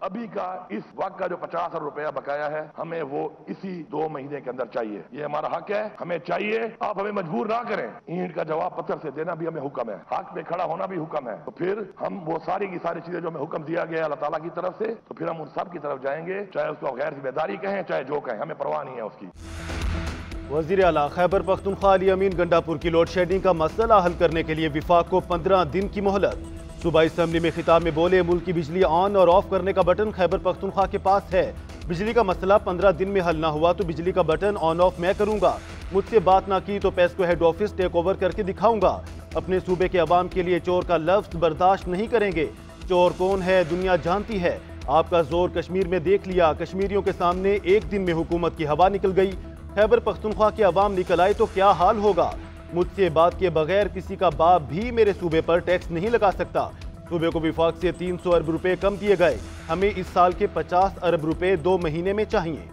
अभी का इस वक्त का जो 50 अरब रुपया बकाया है, हमें वो इसी 2 महीने के अंदर चाहिए। ये हमारा हक है, हमें चाहिए। आप हमें मजबूर ना करें। ईंट का जवाब पत्थर से देना भी हमें हुक्म है, हक पे खड़ा होना भी हुक्म है। तो फिर हम वो सारी की सारी चीजें जो हमें हुक्म दिया गया अल्लाह ताला की तरफ से, तो फिर हम उन सब की तरफ जाएंगे, चाहे उसको गैर जिम्मेदारी कहें, चाहे जो कहें, हमें परवाह नहीं है उसकी। वज़ीर आला खैबर पख्तूनख्वा अली अमीन गंडापुर की लोड शेडिंग का मसला हल करने के लिए विफाक को 15 दिन की मोहलत। सूबाई असम्बली में खिताब में बोले, मुल्क की बिजली ऑन और ऑफ करने का बटन खैबर पख्तूनख्वा के पास है। बिजली का मसला 15 दिन में हल ना हुआ तो बिजली का बटन ऑन ऑफ मैं करूंगा। मुझसे बात ना की तो PESCO head office take over करके दिखाऊंगा। अपने सूबे के अवाम के लिए चोर का लफ्ज बर्दाश्त नहीं करेंगे। चोर कौन है दुनिया जानती है। आपका जोर कश्मीर में देख लिया। कश्मीरियों के सामने एक दिन में हुकूमत की हवा निकल गई। खैबर पख्तूनख्वा के अवाम निकल आए तो क्या हाल होगा। मुझसे बात के बगैर किसी का बाप भी मेरे सूबे पर टैक्स नहीं लगा सकता। सूबे को विफाक से 300 अरब रुपए कम दिए गए। हमें इस साल के 50 अरब रुपए 2 महीने में चाहिए।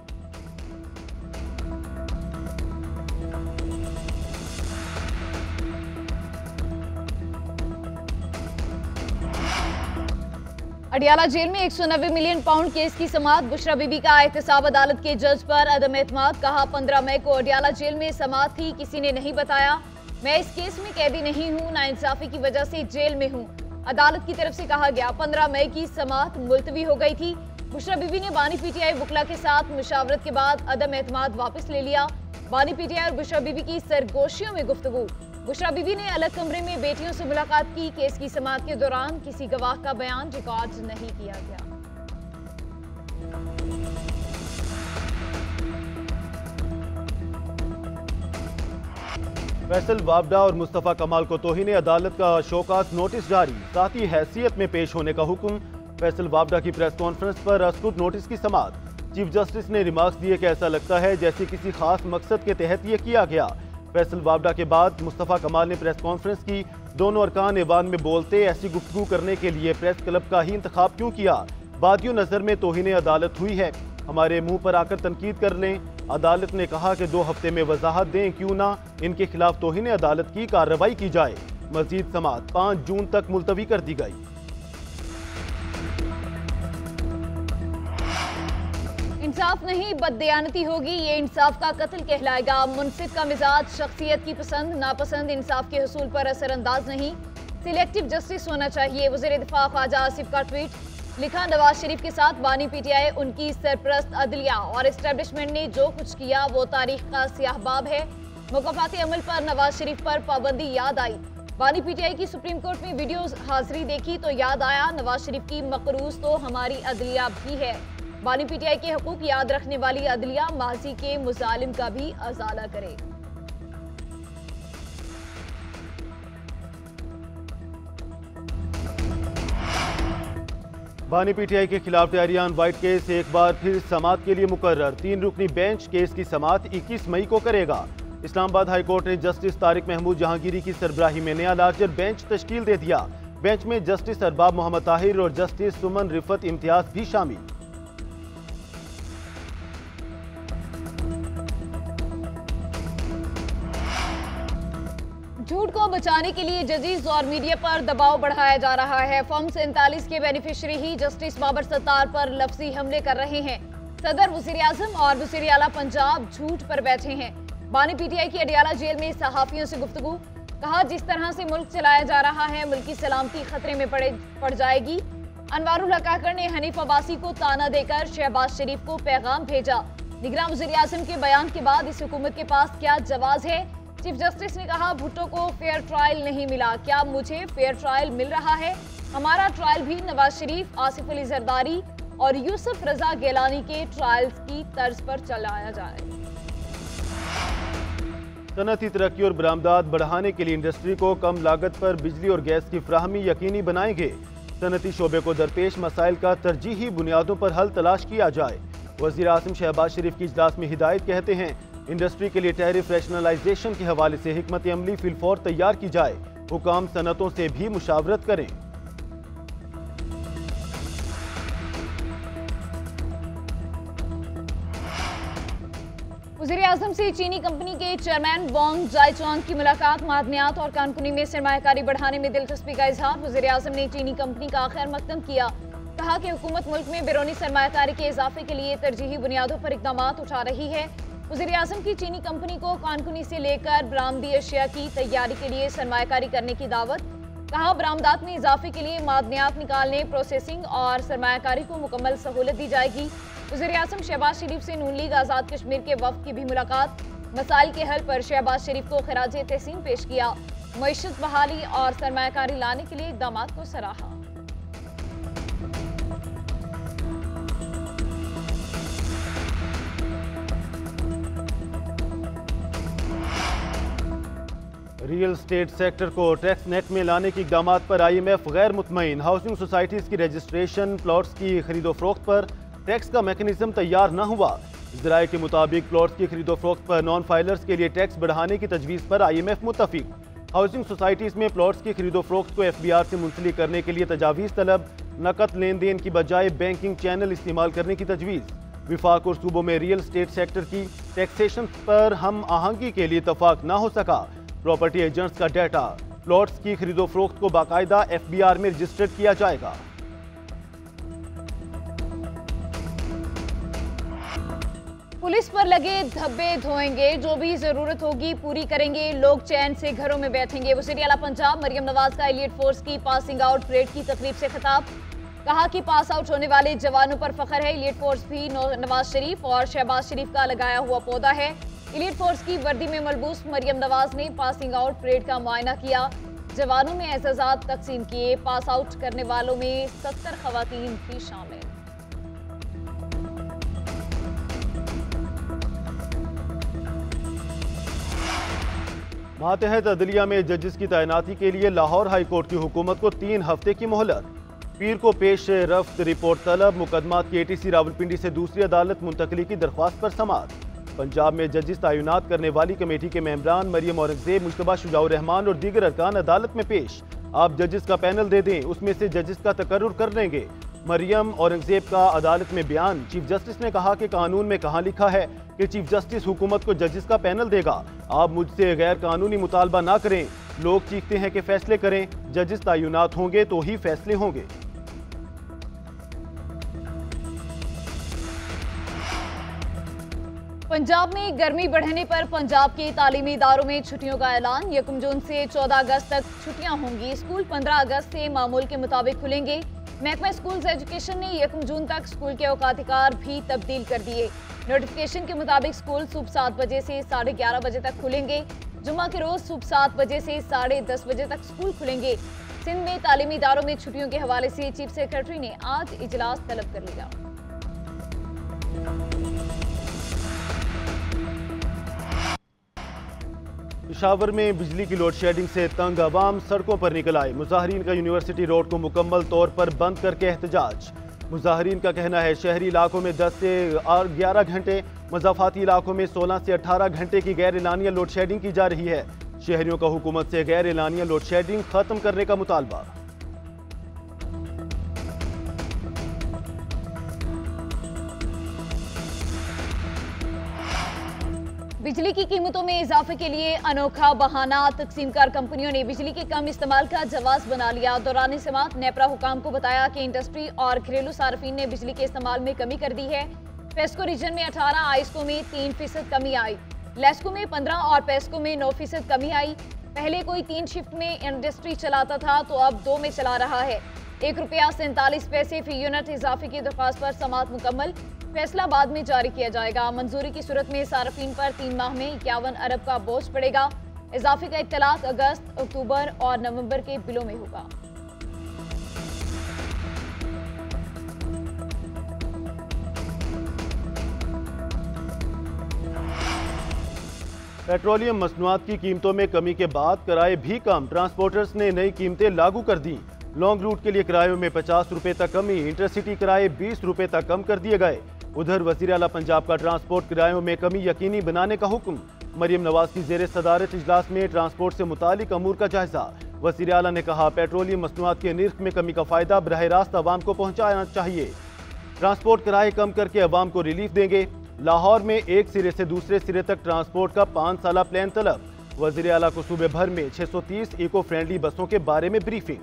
अडियाला जेल में 190 मिलियन पाउंड केस की समाअत। बुशरा बीबी का एहतसाब अदालत के जज पर अदम एतमाद। कहा 15 मई को अडियाला जेल में समाअत थी, किसी ने नहीं बताया। मैं इस केस में कैदी नहीं हूँ, नाइंसाफी की वजह से जेल में हूँ। अदालत की तरफ से कहा गया 15 मई की समाअत मुलतवी हो गई थी। बुशरा बीबी ने बानी पीटीआई वकला के साथ मुशावरत के बाद अदम एतमाद वापस ले लिया। बानी पीटीआई और बुशरा बीबी की सरगोशियों में गुफ्तगू। बुशरा बीबी ने अलग कमरे में बेटियों से मुलाकात की। केस की समाअत के दौरान किसी गवाह का बयान रिकॉर्ड नहीं किया गया। फैसल वाबडा और मुस्तफ़ा कमाल को तौहीन अदालत का शोकास नोटिस जारी। साथी हैसियत में पेश होने का हुक्म। फैसल वाबडा की प्रेस कॉन्फ्रेंस पर अस्कुट नोटिस की समाअत। चीफ जस्टिस ने रिमार्क्स दिए कि ऐसा लगता है जैसे किसी खास मकसद के तहत ये किया गया। फैसल वाबडा के बाद मुस्तफ़ा कमाल ने प्रेस कॉन्फ्रेंस की। दोनों अरकान ऐवान में बोलते ऐसी गुफ्तगू करने के लिए प्रेस क्लब का ही इंतखाब क्यों किया। बादियों नज़र में तौहीन अदालत हुई है, हमारे मुंह पर आकर तनकीद कर लें। अदालत ने कहा कि 2 हफ्ते में वजाहत दें, क्यों ना इनके खिलाफ तौहीन अदालत की कार्रवाई की जाए। मजीद समाअत 5 जून तक मुलतवी कर दी गई। इंसाफ नहीं बददयानती होगी, ये इंसाफ का कत्ल कहलाएगा। मुनसिफ का मिजाज शख्सियत की पसंद नापसंद इंसाफ के हसूल पर असरअंदाज नहीं, सिलेक्टिव जस्टिस होना चाहिए। वज़ीर दिफा ख्वाजा आसिफ का ट्वीट। लिखा, नवाज शरीफ के साथ बानी पीटीआई, उनकी सरप्रस्त अदलिया और एस्टेब्लिशमेंट ने जो कुछ किया वो तारीख का स्याह बाब है। मुकाफाती अमल पर नवाज शरीफ पर पाबंदी याद आई। बानी पीटीआई की सुप्रीम कोर्ट में वीडियो हाजिरी देखी तो याद आया नवाज शरीफ की मकरूज तो हमारी अदलिया भी है। बानी पीटीआई के हकूक याद रखने वाली अदलिया माजी के मुजालिम का भी अजाला करे। बानी पीटीआई के खिलाफ टहरियान वाइट केस एक बार फिर समाअत के लिए मुकर्रर। 3 रुकनी बेंच केस की समाअत 21 मई को करेगा। इस्लामाबाद हाई कोर्ट ने जस्टिस तारिक महमूद जहांगीरी की सरबराही में नया लार्जर बेंच तश्कील दे दिया। बेंच में जस्टिस अरबाब मोहम्मद ताहिर और जस्टिस सुमन रिफत इम्तियाज भी शामिल। झूठ को बचाने के लिए जजेस और मीडिया पर दबाव बढ़ाया जा रहा है। फॉर्म 47 के बेनिफिशरी ही जस्टिस बाबर सत्तार पर लफ्जी हमले कर रहे हैं। सदर, वज़ीर आज़म और वज़ीर आला पंजाब झूठ पर बैठे हैं। बानी पीटीआई की अडियाला जेल में सहाफियों से गुफ्तगू। कहा, जिस तरह से मुल्क चलाया जा रहा है मुल्क की सलामती खतरे में पड़ जाएगी। अनवारुल हक काकड़ ने हनीफ अब्बासी को ताना देकर शहबाज शरीफ को पैगाम भेजा। निगरान वज़ीर आज़म के बयान के बाद इस हुकूमत के पास क्या जवाब है। चीफ जस्टिस ने कहा, भुट्टो को फेयर ट्रायल नहीं मिला, क्या मुझे फेयर ट्रायल मिल रहा है। हमारा ट्रायल भी नवाज शरीफ, आसिफ अली जरदारी और यूसुफ रजा गिलानी के ट्रायल्स की तर्ज पर चलाया जाए। सनअती तरक्की और बरामदात बढ़ाने के लिए इंडस्ट्री को कम लागत पर बिजली और गैस की फ्राहमी यकीनी बनाएंगे। सनअती शोबे को दरपेश मसाइल का तरजीही बुनियादों पर हल तलाश किया जाए। वज़ीर आज़म शहबाज शरीफ की इजलास में हिदायत कहते हैं, इंडस्ट्री के लिए टैरिफ रैशनलाइजेशन के हवाले से हिकमत अमली फिलफौर तैयार की जाए। हुकाम सनतों से भी मुशावरत करें। वज़ीर आज़म से चीनी कंपनी के चेयरमैन वांग जाइचुआंग की मुलाकात। मादनियात और कानकुनी में सरमायाकारी बढ़ाने में दिलचस्पी का इजहार। वज़ीर आज़म ने चीनी कंपनी का खैर मकदम किया। कहा कि हुकूमत मुल्क में बैरूनी सरमायाकारी के इजाफे के लिए तरजीही बुनियादों पर इकदाम उठा रही है। वज़ीर-ए-आज़म की चीनी कंपनी को कानकुनी से लेकर बरामदी अशिया की तैयारी के लिए सरमायाकारी करने की दावत। कहा बरामदात में इजाफे के लिए मादनियात निकालने, प्रोसेसिंग और सरमायाकारी को मुकम्मल सहूलत दी जाएगी। वज़ीर-ए-आज़म शहबाज शरीफ से नून लीग आज़ाद कश्मीर के वफ़द की भी मुलाकात। मसाइल के हल पर शहबाज शरीफ को खराजे तहसीन पेश किया। मईशत बहाली और सरमायाकारी लाने के लिए इक़दाम को सराहा। रियल स्टेट सेक्टर को टैक्स नेट में लाने के इक़दाम पर IMF गैर मुतमईन। हाउसिंग सोसाइटीज़ की रजिस्ट्रेशन, प्लॉट्स की खरीदो फरोख्त पर टैक्स का मैकेनिज्म तैयार न हुआ। ज़राए के मुताबिक प्लॉट्स की खरीदो फरोख्त पर नॉन फाइलर्स के लिए टैक्स बढ़ाने की तजवीज़ पर IMF मुत्तफिक। हाउसिंग सोसाइटीज़ में प्लॉट्स की खरीदो फरोख्त को FBR से मुंसलिक करने के लिए तजावीज़ तलब, नकद लेन देन की बजाय बैंकिंग चैनल इस्तेमाल करने की तजवीज़। विफाक और सूबों में रियल स्टेट सेक्टर की टैक्सेशन पर हम आहंगी के लिए इतफाक न हो सका। प्रॉपर्टी एजेंट्स का डाटा, प्लॉट्स की खरीदो फरोख्त को बाकायदा FBR में रजिस्टर्ड किया जाएगा। पुलिस पर लगे धब्बे धोएंगे, जो भी जरूरत होगी पूरी करेंगे, लोग चैन से घरों में बैठेंगे। वज़ीर आला पंजाब मरियम नवाज का एलियट फोर्स की पासिंग आउट परेड की तकरीब से खिताब। कहा कि पास आउट होने वाले जवानों पर फख्र है। एलियट फोर्स भी नवाज शरीफ और शहबाज शरीफ का लगाया हुआ पौधा है। एलियट फोर्स की वर्दी में मलबूस मरियम नवाज ने पासिंग आउट परेड का मुआयना किया। जवानों में एजाजात तकसीम किए। पास आउट करने वालों में 70 खवातीन भी शामिल। मातहत अदलिया में जजेस की तैनाती के लिए लाहौर हाई कोर्ट की हुकूमत को 3 हफ्ते की मोहलत। पीर को पेश रफ्त रिपोर्ट तलब। मुकदमात की ATC रावलपिंडी से दूसरी अदालत मुंतकली की दरख्वास्त पर समाअत। पंजाब में जजेस तैनात करने वाली कमेटी के मेंबरान मरियम औरंगजेब, मुश्तबा शुजाउर रहमान और दीगर अरकान अदालत में पेश। आप जजेस का पैनल दे दें, उसमें से जजेस का तकर्रुर कर लेंगे। मरियम औरंगजेब का अदालत में बयान। चीफ जस्टिस ने कहा कि कानून में कहाँ लिखा है कि चीफ जस्टिस हुकूमत को जजेस का पैनल देगा। आप मुझसे गैर कानूनी मुतालबा ना करें। लोग चीखते हैं कि फैसले करें, जजेस तैनात होंगे तो ही फैसले होंगे। पंजाब में गर्मी बढ़ने पर पंजाब के तालीमी इदारों में छुट्टियों का ऐलान। 1 जून से 14 अगस्त तक छुट्टियां होंगी। स्कूल 15 अगस्त से मामूल के मुताबिक खुलेंगे। महकमा स्कूल्स एजुकेशन ने 1 जून तक स्कूल के औकात-ए-कार भी तब्दील कर दिए। नोटिफिकेशन के मुताबिक स्कूल सुबह 7 बजे से 11:30 बजे तक खुलेंगे। जुम्मा के रोज सुबह 7 बजे से 10:30 बजे तक स्कूल खुलेंगे। सिंध में तालीमी इदारों में छुट्टियों के हवाले से चीफ सेक्रेटरी ने आज इजलास तलब कर लिया। पेशावर में बिजली की लोड शेडिंग से तंग अवाम सड़कों पर निकल आए। मुजाहरीन का यूनिवर्सिटी रोड को मुकम्मल तौर पर बंद करके एहतजाज। मुजाहरीन का कहना है शहरी इलाकों में 10 से 11 घंटे, मज़ाफ़ाती इलाकों में 16 से 18 घंटे की गैर एलानिया लोड शेडिंग की जा रही है। शहरियों का हुकूमत से गैर एलानिया लोड शेडिंग खत्म करने का मुतालबा। बिजली की कीमतों में इजाफे के लिए अनोखा बहाना। तकसीमकार कंपनियों ने बिजली के कम इस्तेमाल का जवाब बना लिया। दौरान समाअत नेपरा हुकाम को बताया कि इंडस्ट्री और घरेलू सार्फिन ने बिजली के इस्तेमाल में कमी कर दी है। पेस्को रीजन में 18, आइस्को में 3% कमी आई। लेस्को में 15 और पेस्को में 9% कमी आई। पहले कोई 3 शिफ्ट में इंडस्ट्री चलाता था तो अब 2 में चला रहा है। ₹1.47 फी यूनिट इजाफे की दरख्वास्त पर समाअत मुकम्मल। फैसला बाद में जारी किया जाएगा। मंजूरी की सूरत में सार्फिन पर 3 माह में 51 अरब का बोझ पड़ेगा। इजाफे का इत्तलाक अगस्त, अक्टूबर और नवंबर के बिलों में होगा। पेट्रोलियम मसनूआत की कीमतों में कमी के बाद किराए भी कम। ट्रांसपोर्टर्स ने नई कीमतें लागू कर दी। लॉन्ग रूट के लिए किरायों में 50 रुपए तक कमी। इंटरसिटी किराए 20 रुपए तक कम कर दिए गए। उधर वज़ीर आला पंजाब का ट्रांसपोर्ट किरायों में कमी यकीनी बनाने का हुक्म। मरियम नवाज की ज़ेर सदारत इजलास में ट्रांसपोर्ट से मुतालिक अमूर का जायजा। वज़ीर आला ने कहा पेट्रोलियम मसनूआत के निर्ख में कमी का फायदा बराह रास्त अवाम को पहुँचाना चाहिए। ट्रांसपोर्ट किराए कम करके अवाम को रिलीफ देंगे। लाहौर में एक सिरे से दूसरे सिरे तक ट्रांसपोर्ट का 5 साला प्लान तलब। वज़ीर आला को सूबे भर में 630 इको फ्रेंडली बसों के बारे में ब्रीफिंग।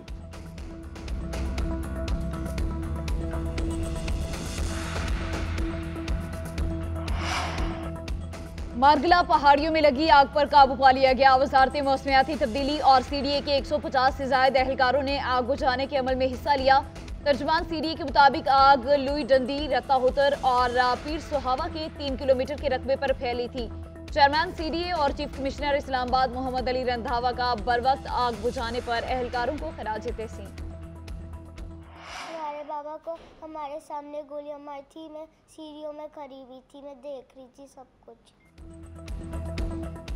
मारगला पहाड़ियों में लगी आग पर काबू पा लिया गया। वजारत मौसमियाती तब्दीली और सीडीए के 150 से ज्यादा एहलकारों ने आग बुझाने के अमल में हिस्सा लिया। तर्जुमान सीडीए के मुताबिक आग लुई डंडी, रत्ता होतर और पीर सुहावा के 3 किलोमीटर के रकबे पर फैली थी। चेयरमैन सीडीए और चीफ कमिश्नर इस्लामाबाद मोहम्मद अली रंधावा का बरवक्त आग बुझाने पर एहलकारों को खराज तहसीन। हमारे बाबा को हमारे सामने गोलियां मारी थी, मैं सीढ़ियों में खड़ी हुई थी, मैं देख रही थी सब कुछ।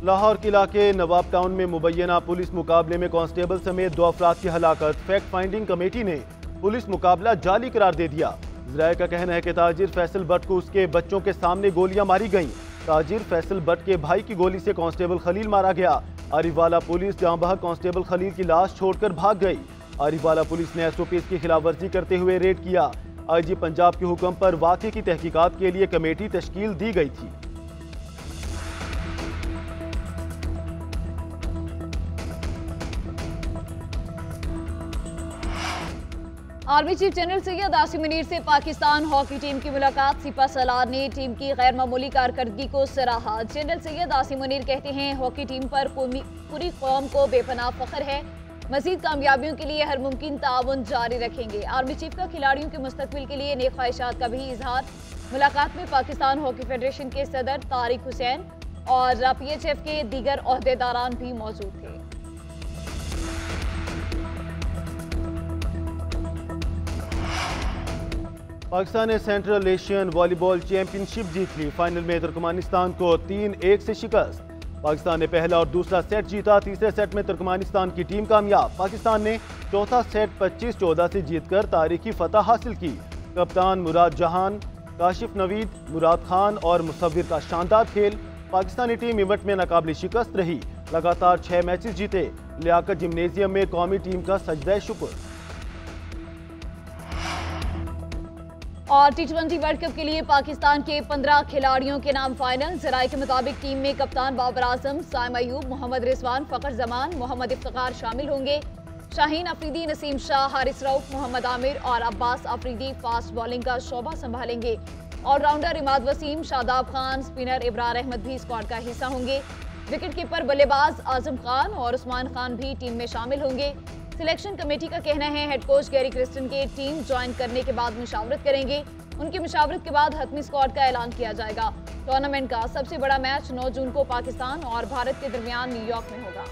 लाहौर के इलाके नवाब टाउन में मुबैना पुलिस मुकाबले में कांस्टेबल समेत 2 अफराद की हलाकत। फैक्ट फाइंडिंग कमेटी ने पुलिस मुकाबला जाली करार दे दिया। ज़राए का कहना है कि ताजिर फैसल भट्ट को उसके बच्चों के सामने गोलियां मारी गईं। ताजिर फैसल भट्ट के भाई की गोली से कांस्टेबल खलील मारा गया। आरिफवाला पुलिस जांबह कांस्टेबल खलील की लाश छोड़कर भाग गई। आरिफवाला पुलिस ने SOPs की खिलाफवर्जी करते हुए रेड किया। IG पंजाब के हुक्म पर वाक़े की तहकीकात के लिए कमेटी तश्कील दी गई थी। Army chief general Syed Asim Munir से पाकिस्तान हॉकी टीम की मुलाकात। सिपा सलार ने टीम की गैर मामूली कारकर्दगी को सराहा। जनरल सैयद आसिम मुनीर कहते हैं हॉकी टीम पर पूरी कौम को बेपनाह फख्र है। मजीद कामयाबियों के लिए हर मुमकिन ताउन जारी रखेंगे। आर्मी चीफ का खिलाड़ियों के मुस्तकबिल के लिए नेक ख्वाहिशात का भी इजहार। मुलाकात में पाकिस्तान हॉकी फेडरेशन के सदर तारिक हुसैन और PHF के दीगर ओहदेदारान भी मौजूद थे। पाकिस्तान ने सेंट्रल एशियन वॉलीबॉल चैंपियनशिप जीत ली। फाइनल में तुर्कमानिस्तान को 3-1 से शिकस्त। पाकिस्तान ने पहला और दूसरा सेट जीता। तीसरे सेट में तुर्कमानिस्तान की टीम कामयाब। पाकिस्तान ने चौथा सेट 25-14 से जीतकर तारीखी फतह हासिल की। कप्तान मुराद जहान, काशिफ नवीद, मुराद खान और मुसव्विर का शानदार खेल। पाकिस्तानी टीम इवेंट में नाकाबिल शिकस्त रही। लगातार 6 मैचेस जीते। लियाकत जिम्नेजियम में कौमी टीम का सजदा शुक्र। और T20 वर्ल्ड कप के लिए पाकिस्तान के 15 खिलाड़ियों के नाम फाइनल। ज़राए के मुताबिक टीम में कप्तान बाबर आजम, साइम अयूब, मोहम्मद रिजवान, फखर जमान, मोहम्मद इफ्तिखार शामिल होंगे। शाहीन अफरीदी, नसीम शाह, हारिस रऊफ, मोहम्मद आमिर और अब्बास अफरीदी फास्ट बॉलिंग का शोबा संभालेंगे। ऑलराउंडर इमाद वसीम, शादाब खान, स्पिनर इब्रार अहमद भी स्क्वाड का हिस्सा होंगे। विकेट कीपर बल्लेबाज आजम खान और उस्मान खान भी टीम में शामिल होंगे। सिलेक्शन कमेटी का कहना है हेड कोच गैरी क्रिस्टन के टीम ज्वाइन करने के बाद मुशावरत करेंगे। उनकी मुशावरत के बाद हतमी स्क्वाड का ऐलान किया जाएगा। टूर्नामेंट का सबसे बड़ा मैच 9 जून को पाकिस्तान और भारत के दरमियान न्यूयॉर्क में होगा।